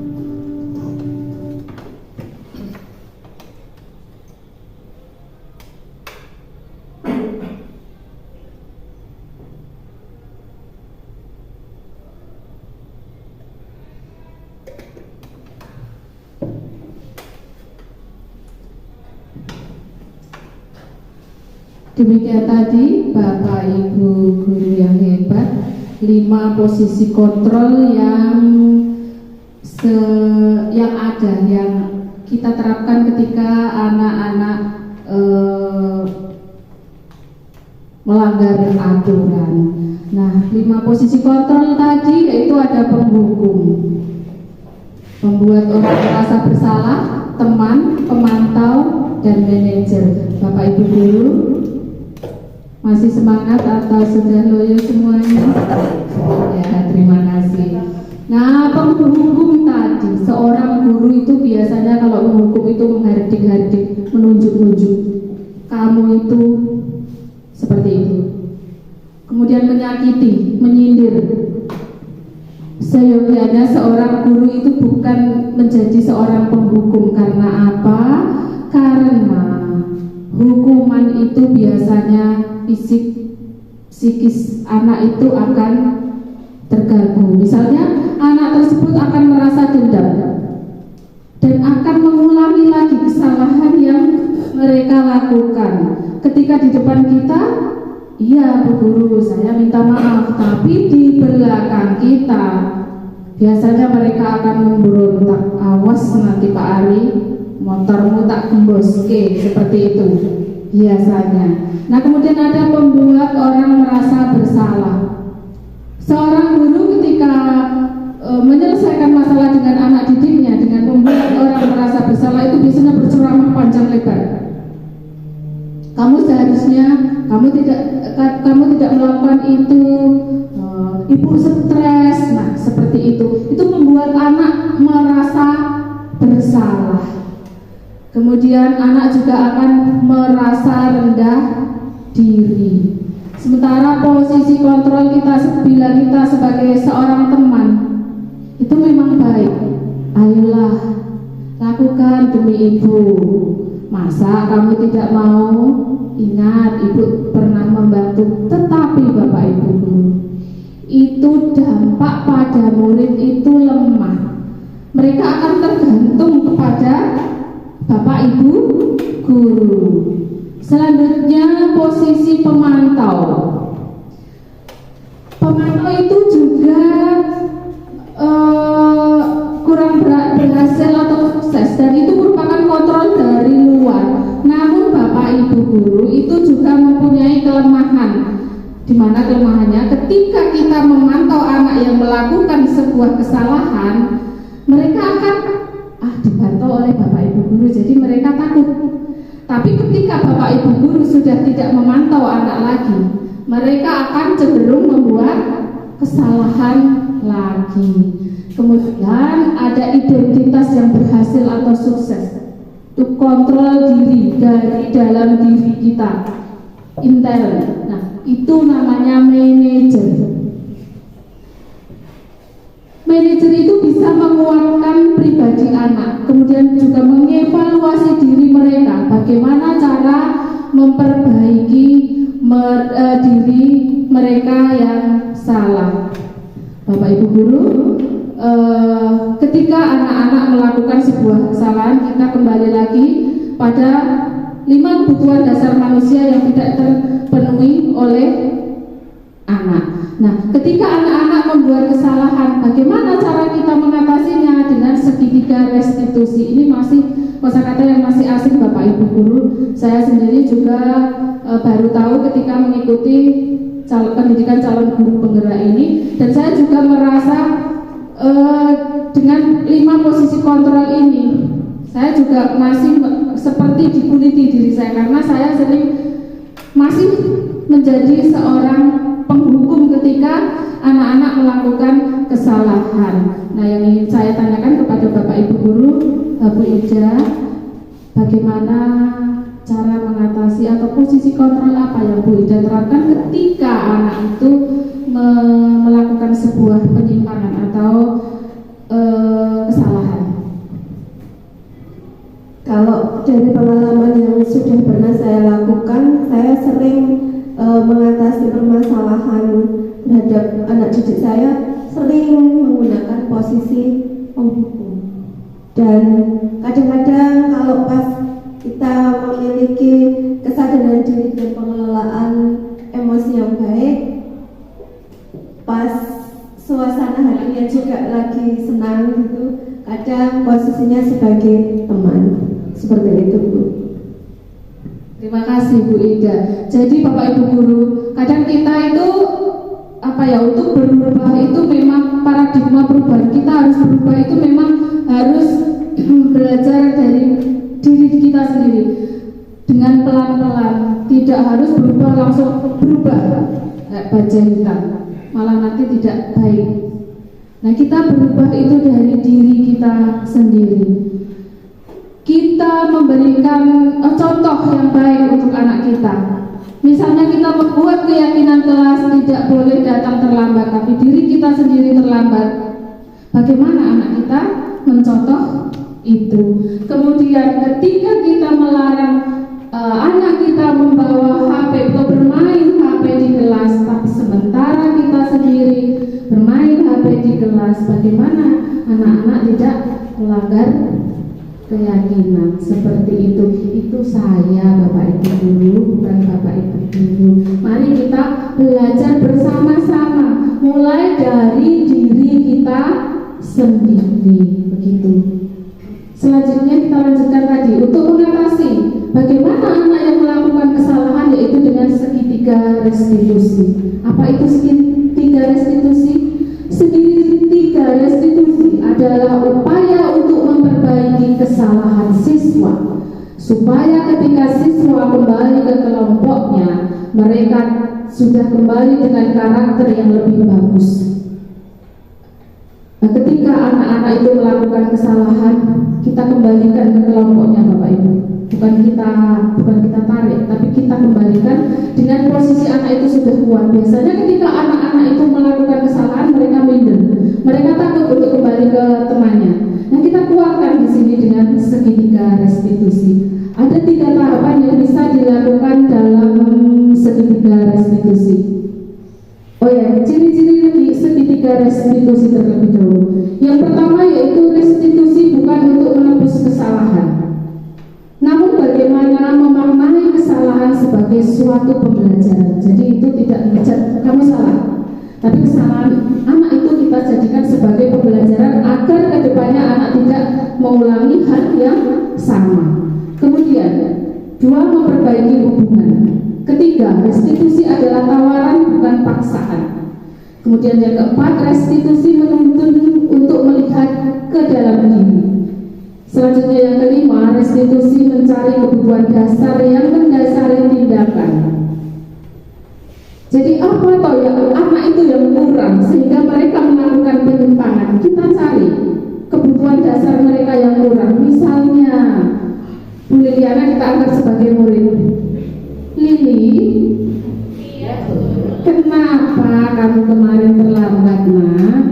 Demikian tadi Bapak Ibu guru yang hebat, 5 posisi kontrol yang ada yang kita terapkan ketika anak-anak melanggar aturan. Nah, 5 posisi kontrol tadi yaitu ada penghukum, membuat orang merasa bersalah, teman, pemantau, dan manajer. Bapak Ibu guru masih semangat atau sudah loyo semuanya? Ya, terima kasih. Nah, penghukum tadi, seorang guru itu biasanya kalau menghukum itu menghardik-hardik, menunjuk-nunjuk. Kamu itu seperti itu. Kemudian menyakiti, menyindir. Seyogyanya seorang guru itu bukan menjadi seorang penghukum. Karena apa? Karena hukuman itu biasanya psikis anak itu akan terganggu. Misalnya anak tersebut akan merasa dendam dan akan mengulangi lagi kesalahan yang mereka lakukan. Ketika di depan kita, iya Bu Guru, saya minta maaf, tapi di belakang kita biasanya mereka akan memberontak. Awas nanti Pak Ari, motormu tak gemboske, seperti itu biasanya. Nah, kemudian ada pembuat orang merasa bersalah. Seorang guru ketika menyelesaikan masalah dengan anak didiknya dengan membuat orang merasa bersalah itu biasanya berceramah panjang lebar. Kamu seharusnya kamu tidak melakukan itu, ibu stres. Nah, seperti itu membuat anak merasa bersalah. Kemudian anak juga akan merasa rendah diri. Sementara posisi kontrol kita bila kita sebagai seorang teman itu memang baik. Ayolah, lakukan demi ibu. Masa kamu tidak mau? Ingat, ibu pernah membantu. Tetapi Bapak Ibu guru, itu dampak pada murid itu lemah. Mereka akan tergantung kepada Bapak Ibu guru. Selanjutnya posisi pemantau. Pemantau itu juga kurang berhasil atau sukses, dan itu merupakan kontrol dari luar. Namun Bapak Ibu guru itu juga mempunyai kelemahan, di mana kelemahannya ketika kita memantau anak yang melakukan sebuah kesalahan, mereka akan dipantau oleh Bapak Ibu guru, jadi mereka takut. Tapi ketika Bapak Ibu guru sudah tidak memantau anak lagi, mereka akan cenderung membuat kesalahan lagi. Kemudian ada identitas yang berhasil atau sukses, itu kontrol diri dari dalam diri kita, intern. Nah, itu namanya manajer. Manajer itu bisa menguatkan pribadi anak, kemudian juga mengevaluasi diri mereka, bagaimana cara memperbaiki diri mereka yang salah. Bapak Ibu guru, ketika anak-anak melakukan sebuah kesalahan, kita kembali lagi pada 5 kebutuhan dasar manusia yang tidak terpenuhi oleh anak. Nah, ketika anak-anak membuat kesalahan, bagaimana cara kita mengatasinya? Dengan segitiga restitusi. Ini masih kosakata yang masih asing Bapak Ibu guru. Saya sendiri juga baru tahu ketika mengikuti pendidikan calon guru penggerak ini, dan saya juga merasa dengan 5 posisi kontrol ini, saya juga masih seperti dikuliti diri saya, karena saya sering masih menjadi seorang penghukum ketika anak-anak melakukan kesalahan. Nah, yang ingin saya tanyakan kepada Bapak Ibu guru, Bu Ida, bagaimana cara mengatasi atau posisi kontrol apa yang Bu Ida terapkan ketika anak itu melakukan sebuah penyimpangan atau kesalahan? Kalau dari pengalaman yang sudah pernah saya lakukan, saya sering mengatasi permasalahan terhadap anak didik saya, sering menggunakan posisi penghukum. Dan kadang-kadang kalau pas kita memiliki kesadaran diri dan pengelolaan emosi yang baik, pas suasana hatinya juga lagi senang gitu, kadang posisinya sebagai teman, seperti itu Bu. Terima kasih Bu Ida. Jadi Bapak Ibu guru, kadang kita itu untuk berubah itu memang paradigma perubahan kita harus berubah itu memang harus belajar dari diri kita sendiri dengan pelan-pelan, tidak harus berubah langsung berubah baja hitam, malah nanti tidak baik. Nah, kita berubah itu dari diri kita sendiri. Kita memberikan contoh yang baik untuk anak kita. Misalnya kita membuat keyakinan kelas tidak boleh datang terlambat, tapi diri kita sendiri terlambat. Bagaimana anak kita mencontoh itu? Kemudian ketika kita melarang anak kita membawa HP atau bermain HP di kelas, tapi sementara kita sendiri bermain HP di kelas, bagaimana anak-anak tidak melanggar keyakinan seperti itu? Itu saya Bapak Ibu guru, bukan Bapak Ibu guru. Mari kita belajar bersama-sama, mulai dari diri kita sendiri, begitu. Selanjutnya kita lanjutkan tadi untuk mengatasi bagaimana anak yang melakukan kesalahan, yaitu dengan segitiga restitusi. Apa itu segitiga restitusi? Segitiga restitusi adalah upaya untuk memperbaiki kesalahan siswa, supaya ketika siswa kembali ke kelompoknya, mereka sudah kembali dengan karakter yang lebih bagus. Nah, ketika anak-anak itu melakukan kesalahan, kita kembalikan ke kelompoknya Bapak Ibu. Bukan kita tarik, tapi kita kembalikan dengan posisi anak itu sudah kuat. Biasanya ketika anak-anak itu melakukan kesalahan, mereka minder, mereka takut untuk kembali ke temannya. Nah, kita kuatkan di sini dengan segitiga restitusi. Ada 3 tahapan yang bisa dilakukan dalam segitiga restitusi. Oh ya, ciri-ciri segitiga restitusi terlebih dahulu. Yang pertama yaitu restitusi bukan untuk menebus kesalahan, namun bagaimana memaknai kesalahan sebagai suatu pembelajaran. Jadi itu tidak mengejar kamu salah, tapi kesalahan anak itu kita jadikan sebagai pembelajaran agar kedepannya anak tidak mengulangi hal yang sama. Kemudian 2, memperbaiki hubungan. Ketiga, restitusi adalah tawaran bukan paksaan. Kemudian yang keempat, restitusi menuntun untuk melihat ke dalam diri. Selanjutnya yang kelima, restitusi mencari kebutuhan dasar yang mendasari tindakan. Jadi apa toh yang anak itu yang kurang sehingga mereka melakukan penyimpangan? Kita cari kebutuhan dasar mereka yang kurang. Misalnya Bu Liliana kita anggap sebagai murid. Lili, kenapa kamu kemarin terlambat, nak?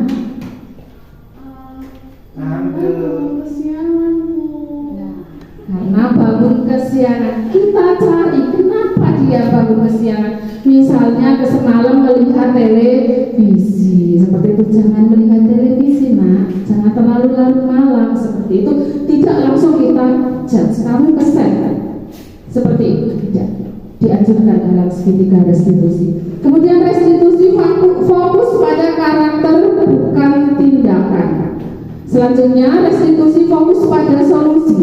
Kesiangan, Bu. Karena bangun kesiangan. Kita cari kenapa dia bangun kesiangan. Misalnya semalam melihat televisi, seperti itu. Jangan melihat televisi, nak. Jangan terlalu larut malam, seperti itu. Tidak langsung kita judge, kamu kesel, seperti itu. Tidak dianjurkan dalam segitiga restitusi. Kemudian restitusi fokus pada karakter bukan tindakan. Selanjutnya restitusi fokus pada solusi,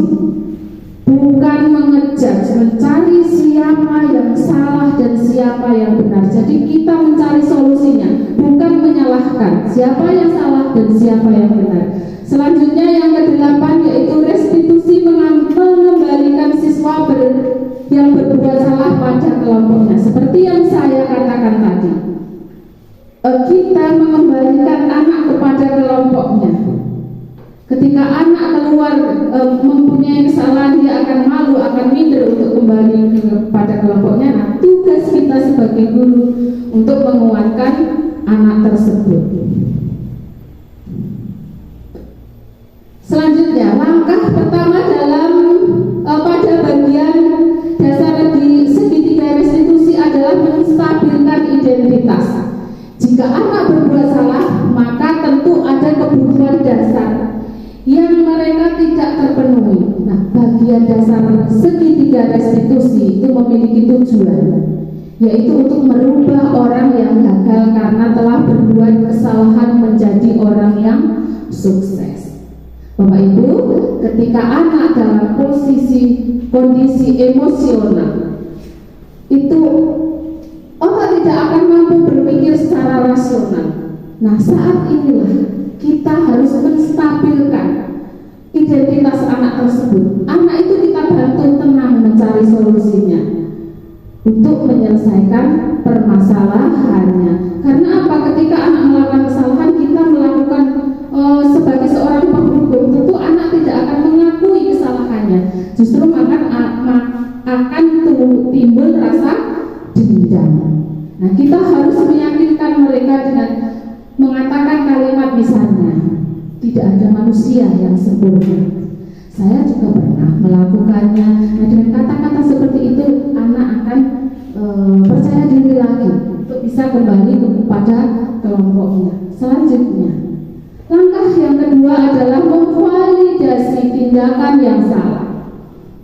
bukan mengejudge, mencari siapa yang salah dan siapa yang benar. Jadi kita mencari solusinya, bukan menyalahkan siapa yang salah dan siapa yang benar. Selanjutnya yang ke-8 yaitu restitusi mengembalikan siswa yang berbuat salah pada kelompoknya. Seperti yang saya katakan tadi, kita mengembalikan anak kepada kelompoknya. Ketika anak keluar mempunyai kesalahan, dia akan malu, akan minder untuk kembali kepada kelompoknya. Nah, tugas kita sebagai guru untuk menguatkan anak tersebut. Selanjutnya, langkah pertama dalam pada bagian dasar di segitiga restitusi adalah menstabilkan identitas. Jika anak berbuat salah, maka tentu ada kebutuhan dasar yang mereka tidak terpenuhi. Nah, bagian dasar segitiga restitusi itu memiliki tujuan, yaitu untuk merubah orang yang gagal karena telah berbuat kesalahan menjadi orang yang sukses. Bapak Ibu, ketika anak dalam kondisi emosional secara rasional. Nah, saat inilah kita harus menstabilkan identitas anak tersebut. Anak itu kita bantu tenang mencari solusinya untuk menyelesaikan permasalahannya. Karena apa? Ketika anak melakukan kesalahan, kita melakukan sebagai seorang penghukum, tentu anak tidak akan mengakui kesalahannya. Justru akan timbul rasa dendam. Nah, kita harus meyakinkan mereka dengan mengatakan kalimat misalnya, tidak ada manusia yang sempurna. Saya juga pernah melakukannya. Nah, dengan kata-kata seperti itu, anak akan percaya diri lagi untuk bisa kembali kepada kelompoknya. Selanjutnya, langkah yang kedua adalah memvalidasi tindakan yang salah.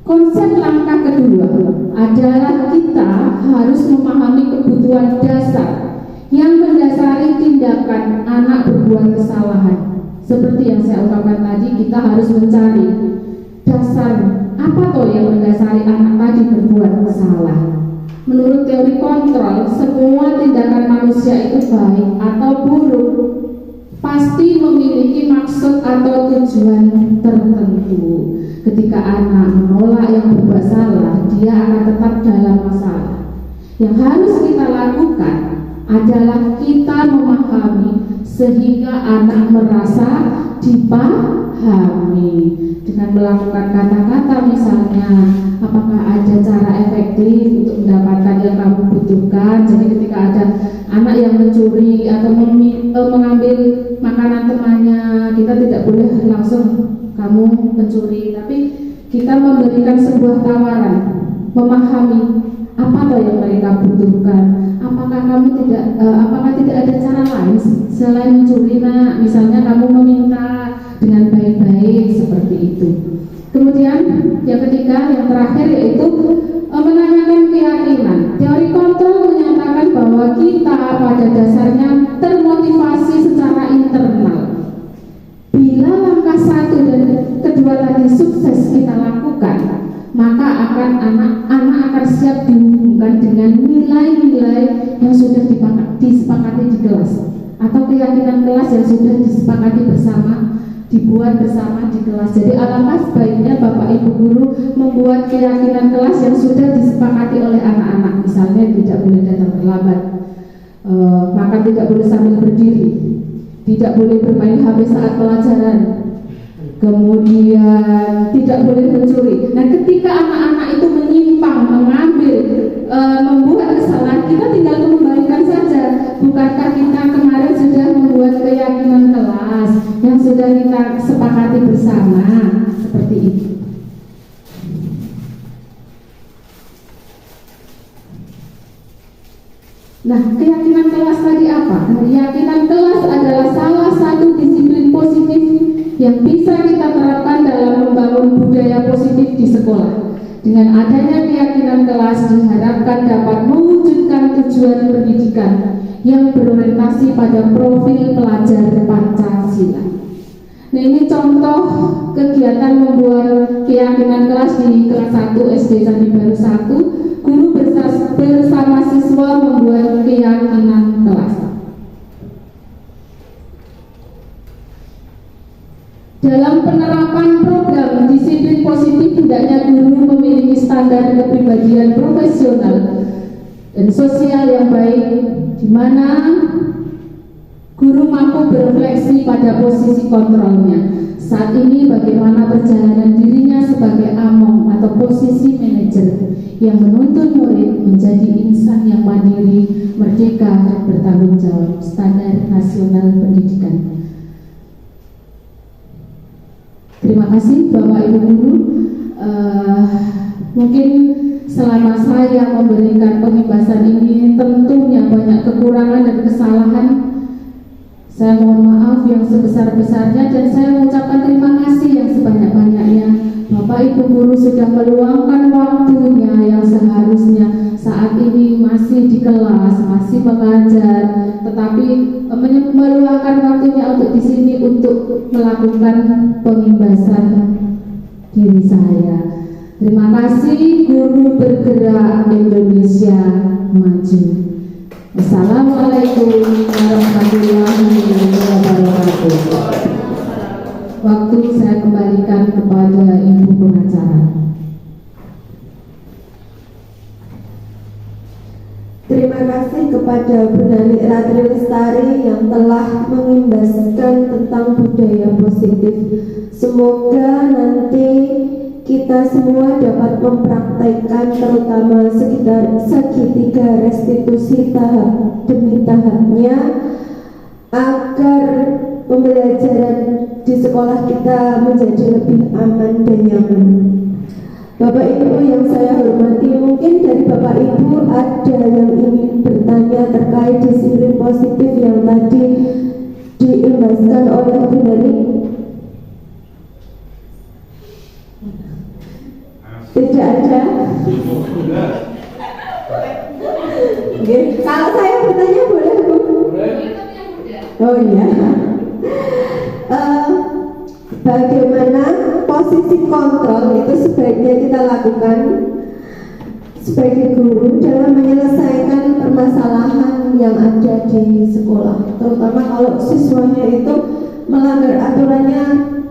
Konsep langkah kedua adalah kita harus memahami kebutuhan dasar yang mendasari tindakan anak berbuat kesalahan. Seperti yang saya ungkapkan tadi, kita harus mencari dasar apa toh yang mendasari anak tadi berbuat salah. Menurut teori kontrol, semua tindakan manusia itu baik atau buruk pasti memiliki maksud atau tujuan tertentu. Ketika anak menolak yang berbuat salah, dia akan tetap dalam masalah. Yang harus kita lakukan adalah kita memahami sehingga anak merasa dipahami dengan melakukan kata-kata misalnya, apakah ada cara efektif untuk mendapatkan yang kamu butuhkan. Jadi ketika ada anak yang mencuri atau mengambil makanan temannya, kita tidak boleh langsung kamu pencuri, tapi kita memberikan sebuah tawaran, memahami apa yang mereka butuhkan. Apakah tidak ada cara lain selain mencuri, nak? Misalnya kamu meminta dengan baik-baik seperti itu. Kemudian yang ketiga, yang terakhir yaitu menanyakan keyakinan. Teori kontrol menyatakan bahwa kita pada dasarnya termotivasi secara internal. Bila langkah satu dan kedua tadi sukses kita lakukan, maka anak akan siap dihubungkan dengan nilai-nilai yang sudah disepakati di kelas, atau keyakinan kelas yang sudah disepakati bersama, dibuat bersama di kelas. Jadi alangkah sebaiknya Bapak Ibu guru membuat keyakinan kelas yang sudah disepakati oleh anak-anak. Misalnya tidak boleh datang terlambat, makan tidak boleh sambil berdiri, tidak boleh bermain HP saat pelajaran, kemudian tidak boleh mencuri. Nah, ketika anak-anak itu menyimpang, mengambil, membuat kesalahan, kita tinggal mengembalikan saja. Bukankah kita kemarin sudah membuat keyakinan kelas yang sudah kita sepakati bersama? Seperti itu. Nah, keyakinan kelas tadi apa? Keyakinan kelas adalah salah satu disiplin positif yang bisa kita terapkan dalam membangun budaya positif di sekolah. Dengan adanya keyakinan kelas diharapkan dapat mewujudkan tujuan pendidikan yang berorientasi pada profil pelajar Pancasila. Nah, ini contoh kegiatan membuat keyakinan kelas di kelas 1 SD Candi Baru 1. Guru bersama siswa membuat keyakinan kelas. Dalam penerapan program disiplin positif, hendaknya guru memiliki standar kepribadian profesional dan sosial yang baik, di mana guru mampu berefleksi pada posisi kontrolnya. Saat ini bagaimana perjalanan dirinya sebagai among atau posisi manajer yang menuntun murid menjadi insan yang mandiri, merdeka, dan bertanggung jawab. Standar nasional pendidikan. Terima kasih Bapak Ibu guru. Mungkin selama saya memberikan pembahasan ini tentunya banyak kekurangan dan kesalahan. Saya mohon maaf yang sebesar-besarnya, dan saya mengucapkan terima kasih yang sebanyak-banyaknya. Bapak Ibu guru sudah meluangkan waktunya yang seharusnya saat ini masih di kelas, masih mengajar, tetapi meluangkan waktunya untuk di sini untuk melakukan pembahasan diri saya. Terima kasih. Guru bergerak Indonesia maju. Assalamualaikum warahmatullahi wabarakatuh. Waktu saya kembalikan kepada Ibu pengacara. Terima kasih kepada Bu Nani Ratri Lestari yang telah mengimbaskan tentang budaya positif. Semoga nanti kita semua dapat mempraktekkan terutama segitiga restitusi tahap demi tahapnya agar pembelajaran di sekolah kita menjadi lebih aman dan nyaman. Bapak Ibu yang saya hormati, mungkin dari Bapak Ibu ada yang ingin bertanya terkait disiplin positif yang tadi diimbaskan oleh Bu Nani? Tidak ada. Oke, kalau saya bertanya boleh Bu? Oh iya. Bagaimana posisi kontrol itu sebaiknya kita lakukan sebagai guru dalam menyelesaikan permasalahan yang ada di sekolah, terutama kalau siswanya itu melanggar aturannya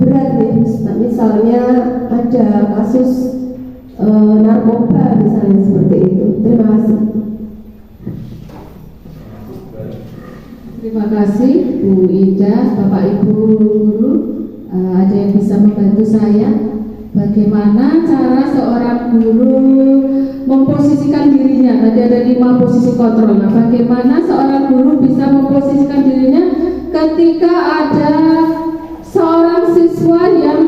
berat nih, misalnya ada kasus narkoba misalnya seperti itu. Terima kasih. Terima kasih Bu Ida, Bapak Ibu guru. Ada yang bisa membantu saya? Bagaimana cara seorang guru memposisikan dirinya? Tadi ada 5 posisi kontrol. Nah, bagaimana seorang guru bisa memposisikan dirinya ketika ada seorang siswa yang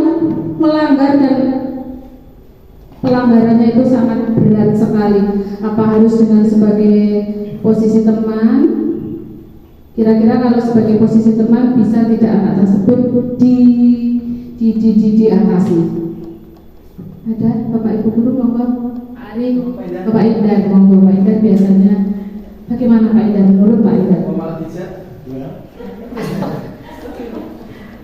melanggar dan pelanggarannya itu sangat berat sekali? Apa harus dengan sebagai posisi teman? Kira-kira kalau sebagai posisi teman bisa tidak anak tersebut diatasi? Ada Bapak Ibu guru monggo. Ari, Bapak Indar monggo. Pak Indar biasanya bagaimana Pak Indar? Menurut Pak Indar?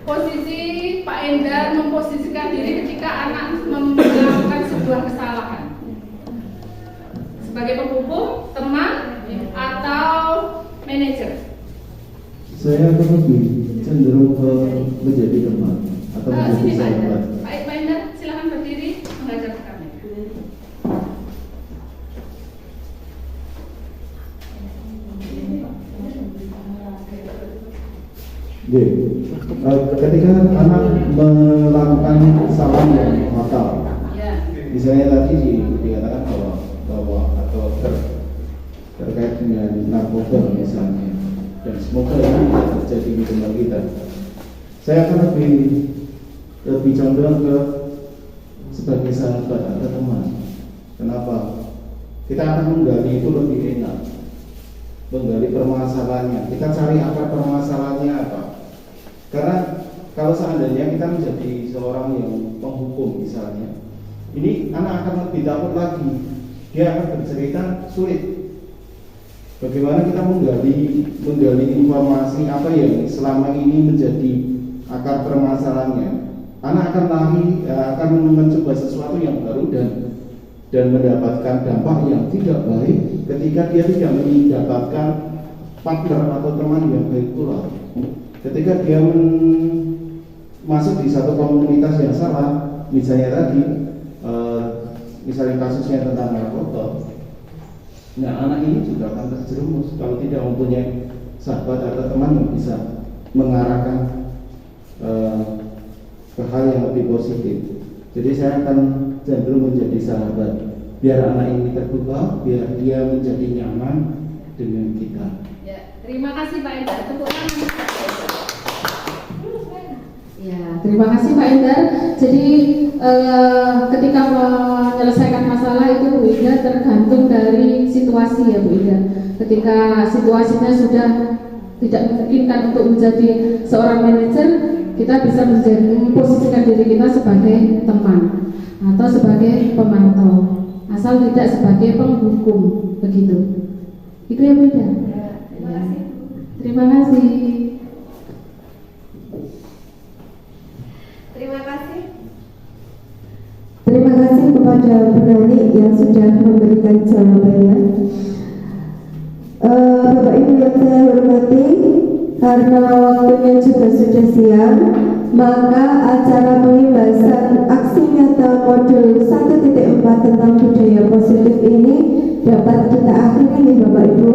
Posisi Pak Indar memposisikan diri ketika anak melakukan sebuah kesalahan sebagai penghukum, teman, atau manajer. Saya akan lebih cenderung ke menjadi teman atau menjadi sahabat. Pak Indar, silakan berdiri menghadap ke kami. Ketika anak melakukan kesalahan yang fatal, misalnya tadi dikatakan bahwa atau terkait dengan narkoba misalnya, dan semoga ini tidak terjadi di tempat kita. Saya akan lebih condong ke sebagai sahabat atau teman. Kenapa? Kita akan menggali itu lebih enak, menggali permasalahannya. Kita cari akar permasalahannya apa. Karena kalau seandainya kita menjadi seorang yang penghukum misalnya, ini anak akan lebih takut lagi. Dia akan bercerita sulit. Bagaimana kita menggali informasi apa yang selama ini menjadi akar permasalahannya. Anak akan akan mencoba sesuatu yang baru dan mendapatkan dampak yang tidak baik ketika dia tidak mendapatkan partner atau teman yang baik pula. Ketika dia masuk di satu komunitas yang salah, misalnya tadi, misalnya kasusnya tentang narkoba. Nah, anak ini juga akan terjerumus kalau tidak mempunyai sahabat atau teman yang bisa mengarahkan ke hal yang lebih positif. Jadi saya akan cenderung menjadi sahabat, biar anak ini terbuka, biar dia menjadi nyaman dengan kita. Ya, terima kasih Pak Indar. Tepuk tangan. Ya, terima kasih Pak Indar. Jadi ketika menyelesaikan masalah itu Bu Ida tergantung dari situasi ya Bu Ida. Ketika situasinya sudah tidak memungkinkan untuk menjadi seorang manajer, kita bisa memposisikan diri kita sebagai teman atau sebagai pemantau, asal tidak sebagai penghukum, begitu. Itu ya Bu Ida. Ya. Terima kasih. Terima kasih. Terima kasih kepada Bu Nani yang sudah memberikan jawabannya. Bapak Ibu yang saya hormati, karena waktunya juga sudah siang, maka acara pembebasan aksi nyata modul 1.4 tentang budaya positif ini dapat kita akhiri nih Bapak Ibu.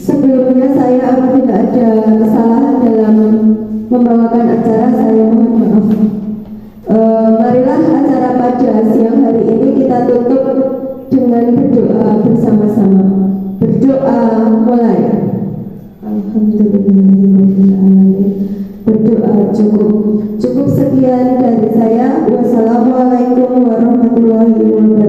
Sebelumnya saya apabila ada kesalahan dalam membawakan acara, saya mohon maaf. Marilah acara pada siang hari ini kita tutup dengan berdoa bersama-sama. Berdoa mulai. Alhamdulillahirrahmanirrahim. Berdoa cukup sekian dari saya. Wassalamualaikum warahmatullahi wabarakatuh.